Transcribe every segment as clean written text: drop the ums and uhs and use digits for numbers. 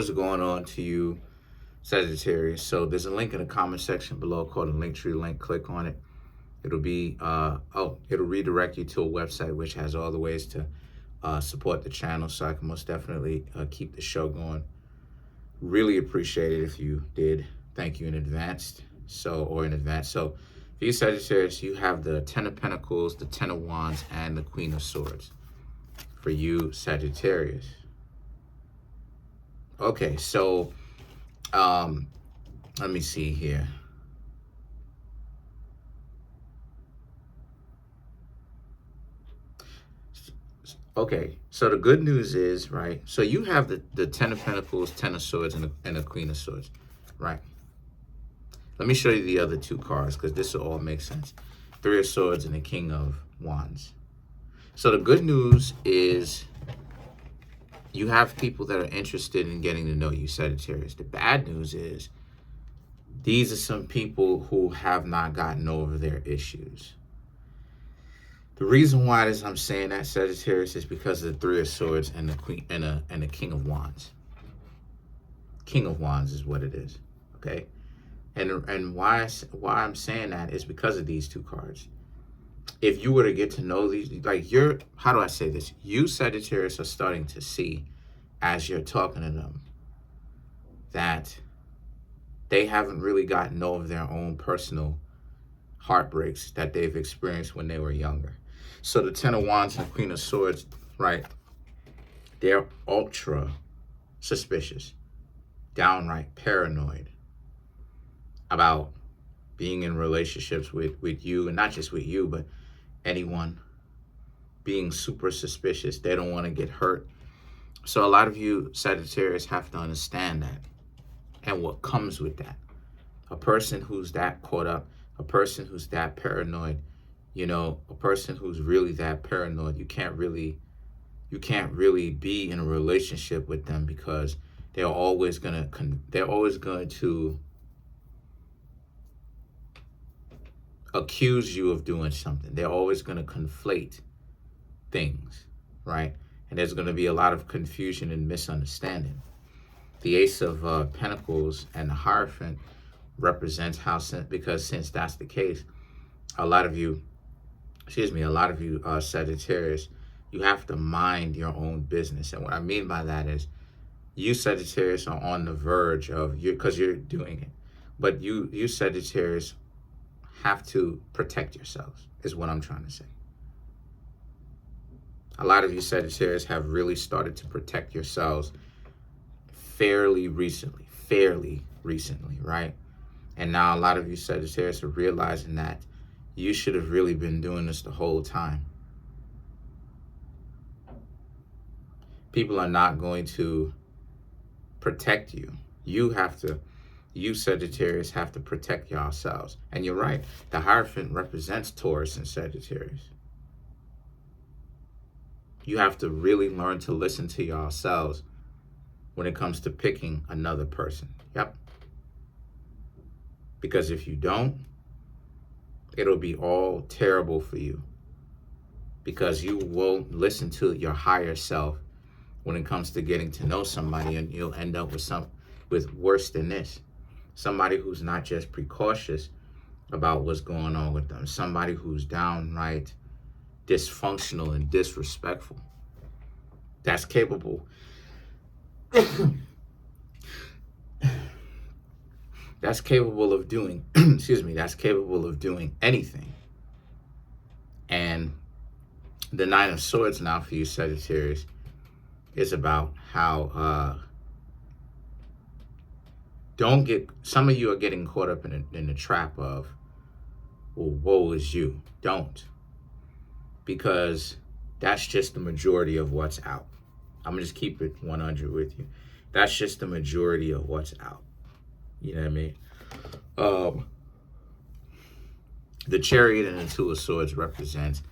What's going on to you, Sagittarius? So there's a link in the comment section below called a Linktree link. Click on it. It'll be it'll redirect you to a website which has all the ways to support the channel, so I can most definitely keep the show going. Really appreciate it if you did. Thank you in advance. So for you, Sagittarius, you have the Ten of Pentacles, the Ten of Wands, and the Queen of Swords. For you, Sagittarius. Okay, so let me see here. Okay, so the good news is, right, so you have the Ten of Pentacles, Ten of Swords, and the Queen of Swords, right? Let me show you the other two cards, because this will all make sense. Three of Swords and the King of Wands. So the good news is you have people that are interested in getting to know you, Sagittarius. The bad news is these are some people who have not gotten over their issues. The reason why I'm saying that, Sagittarius, is because of the Three of Swords and the Queen and the King of Wands. King of Wands is what it is, okay? And why I'm saying that is because of these two cards. If you were to get to know these, like how do I say this? You, Sagittarius, are starting to see, as you're talking to them, that they haven't really gotten over their own personal heartbreaks that they've experienced when they were younger. So the Ten of Wands and the Queen of Swords, right? They're ultra suspicious, downright paranoid about being in relationships with you, and not just with you, but anyone. Being super suspicious. They don't want to get hurt. So a lot of you, Sagittarius, have to understand that and what comes with that. A person who's that caught up, a person who's that paranoid, you know, a person who's really that paranoid, you can't really be in a relationship with them, because they're always going to accuse you of doing something. They're always going to conflate things, right? And there's going to be a lot of confusion and misunderstanding. The Ace of Pentacles and the Hierophant represents because since that's the case, a lot of you, Sagittarius, you have to mind your own business. And what I mean by that is, you, Sagittarius, are on the verge of because you're doing it, but you Sagittarius have to protect yourselves, is what I'm trying to say. A lot of you, Sagittarius, have really started to protect yourselves fairly recently, right? And now a lot of you, Sagittarius, are realizing that you should have really been doing this the whole time. People are not going to protect you. You, Sagittarius, have to protect yourselves. And you're right, the Hierophant represents Taurus and Sagittarius. You have to really learn to listen to yourselves when it comes to picking another person. Yep. Because if you don't, it'll be all terrible for you. Because you won't listen to your higher self when it comes to getting to know somebody, and you'll end up with worse than this. Somebody who's not just precautious about what's going on with them. Somebody who's downright dysfunctional and disrespectful. That's capable. That's capable of doing, that's capable of doing anything. And the Nine of Swords now for you, Sagittarius, is about how some of you are getting caught up in the trap of, well, woe is you. Don't. Because that's just the majority of what's out. I'm going to just keep it 100 with you. That's just the majority of what's out. You know what I mean? The Chariot and the Two of Swords represents,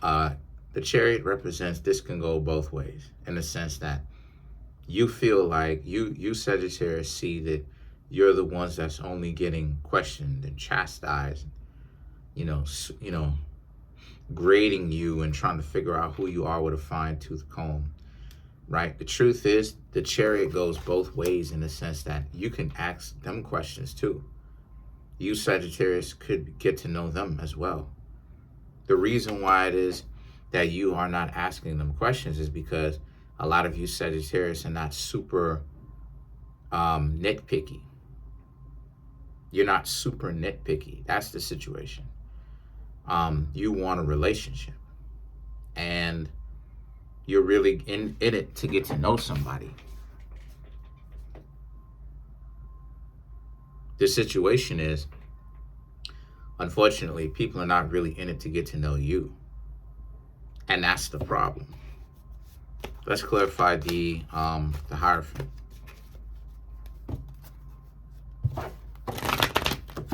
the Chariot represents, this can go both ways, in the sense that you feel like you Sagittarius see that you're the ones that's only getting questioned and chastised, grading you and trying to figure out who you are with a fine-tooth comb, right? The truth is, the Chariot goes both ways in the sense that you can ask them questions too. You Sagittarius could get to know them as well. The reason why it is that you are not asking them questions is because a lot of you Sagittarius are not super nitpicky. You're not super nitpicky. That's the situation. You want a relationship, and you're really in it to get to know somebody. The situation is, unfortunately, people are not really in it to get to know you. And that's the problem. Let's clarify the Hierophant.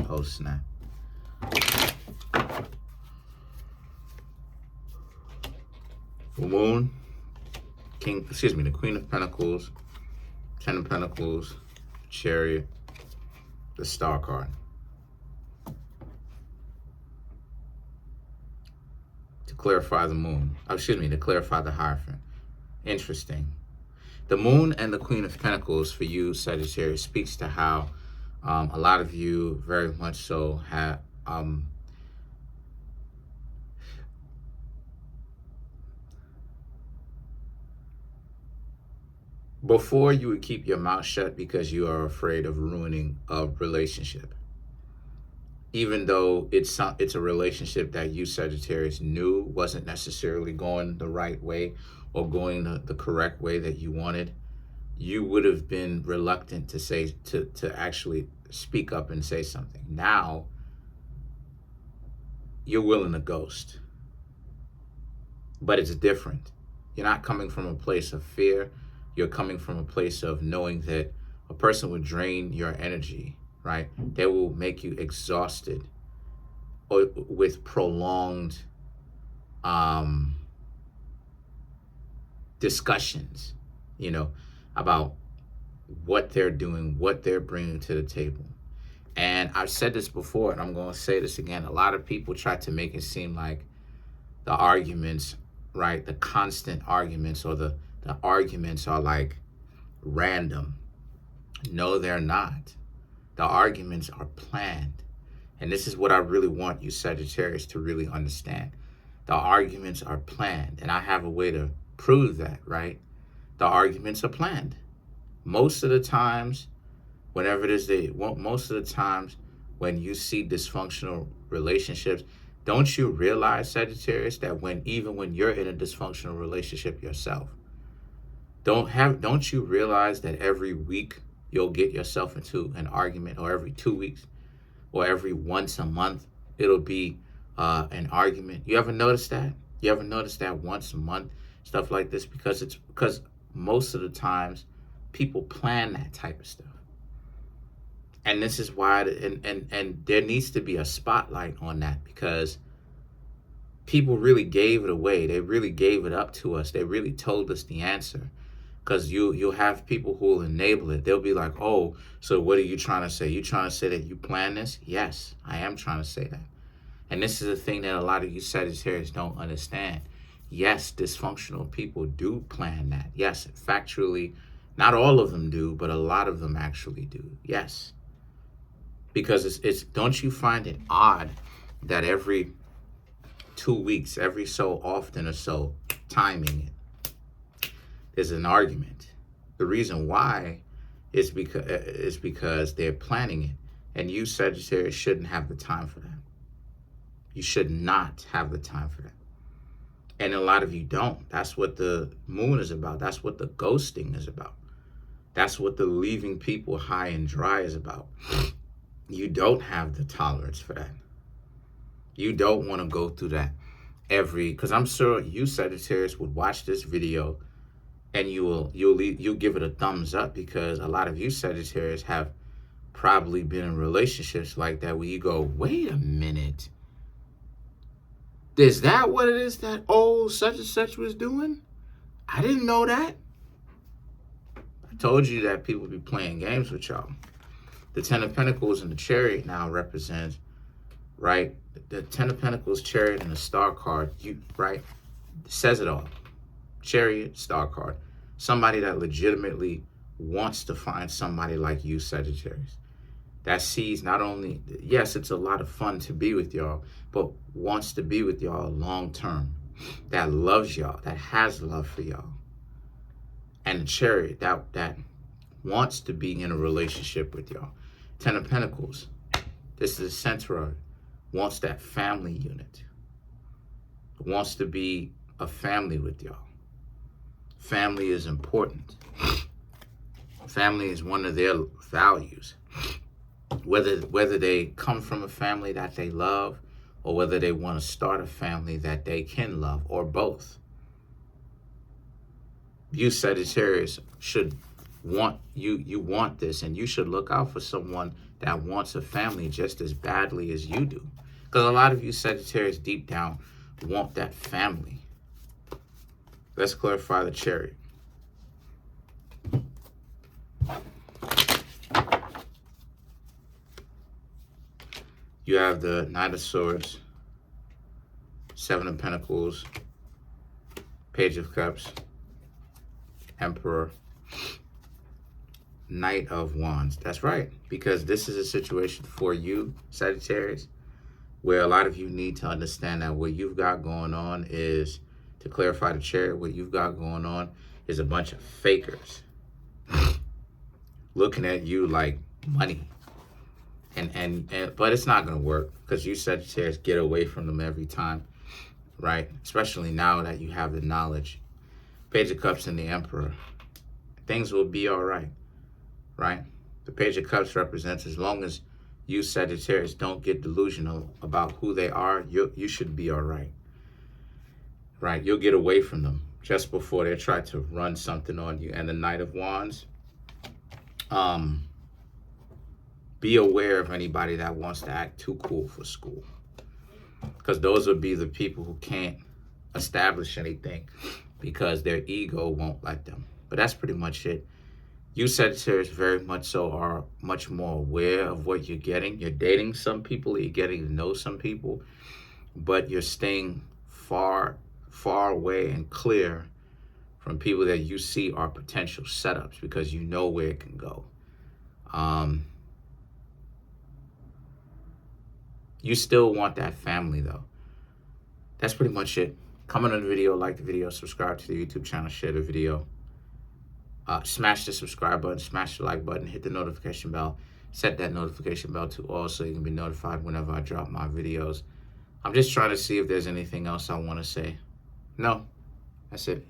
Oh, snap. Full Moon, the Queen of Pentacles, Ten of Pentacles, Chariot, the Star card. To clarify the Moon, to clarify the Hierophant. Interesting. The Moon and the Queen of Pentacles for you, Sagittarius, speaks to how a lot of you very much so have before you would keep your mouth shut because you are afraid of ruining a relationship. Even though it's a relationship that you Sagittarius knew wasn't necessarily going the right way or going the correct way that you wanted, you would have been reluctant to actually speak up and say something. Now, you're willing to ghost. But it's different. You're not coming from a place of fear. You're coming from a place of knowing that a person would drain your energy, right? They will make you exhausted or with prolonged discussions, about what they're doing, what they're bringing to the table. And I've said this before, and I'm going to say this again. A lot of people try to make it seem like the arguments, right, the constant arguments or the arguments are like random. No, they're not. The arguments are planned. And this is what I really want you Sagittarius to really understand. The arguments are planned. And I have a way to prove that, right? The arguments are planned. Most of the times, when you see dysfunctional relationships, don't you realize, Sagittarius, that even when you're in a dysfunctional relationship yourself, don't you realize that every week you'll get yourself into an argument, or every 2 weeks, or every once a month it'll be an argument? You ever notice that? You ever notice that once a month, stuff like this? Because most of the times people plan that type of stuff. And this is why, and there needs to be a spotlight on that, because people really gave it away. They really gave it up to us. They really told us the answer. Because you'll have people who will enable it. They'll be like, oh, so what are you trying to say? You trying to say that you plan this? Yes, I am trying to say that. And this is the thing that a lot of you Sagittarius don't understand. Yes, dysfunctional people do plan that. Yes, factually, not all of them do, but a lot of them actually do. Yes. Because it's don't you find it odd that every 2 weeks, every so often or so, timing it, is an argument? The reason why is because they're planning it. And you Sagittarius shouldn't have the time for that. You should not have the time for that. And a lot of you don't. That's what the Moon is about. That's what the ghosting is about. That's what the leaving people high and dry is about. You don't have the tolerance for that. You don't want to go through that because I'm sure you Sagittarius would watch this video and you'll give it a thumbs up, because a lot of you Sagittarius have probably been in relationships like that where you go, wait a minute, is that what it is that old such and such was doing? I didn't know that. I told you that people be playing games with y'all. The Ten of Pentacles and the Chariot now represents, right? The Ten of Pentacles, Chariot, and the Star card, right? Says it all. Chariot, Star card. Somebody that legitimately wants to find somebody like you, Sagittarius. That sees not only, yes, it's a lot of fun to be with y'all, but wants to be with y'all long term. That loves y'all, that has love for y'all. And the Chariot, that wants to be in a relationship with y'all. Ten of Pentacles, this is the center of it. Wants that family unit. Wants to be a family with y'all. Family is important. Family is one of their values. Whether they come from a family that they love, or whether they want to start a family that they can love, or both. You, Sagittarius, should want, you want this, and you should look out for someone that wants a family just as badly as you do. Because a lot of you Sagittarius deep down want that family. Let's clarify the Chariot. You have the Knight of Swords, Seven of Pentacles, Page of Cups, Emperor, Knight of Wands. That's right, because this is a situation for you, Sagittarius, where a lot of you need to understand that what you've got going on is, to clarify the Chariot, what you've got going on is a bunch of fakers looking at you like money. But it's not going to work, because you Sagittarius get away from them every time, right? Especially now that you have the knowledge. Page of Cups and the Emperor. Things will be all right, right? The Page of Cups represents, as long as you Sagittarius don't get delusional about who they are, you should be all right, right? You'll get away from them just before they try to run something on you. And the Knight of Wands, be aware of anybody that wants to act too cool for school, because those would be the people who can't establish anything because their ego won't let them. But that's pretty much it. You Sagittarius very much so are much more aware of what you're getting. You're dating some people, you're getting to know some people, but you're staying far, far away and clear from people that you see are potential setups, because you know where it can go. You still want that family, though. That's pretty much it. Comment on the video, like the video, subscribe to the YouTube channel, share the video. Smash the subscribe button, smash the like button, hit the notification bell. Set that notification bell to all so you can be notified whenever I drop my videos. I'm just trying to see if there's anything else I want to say. No, that's it.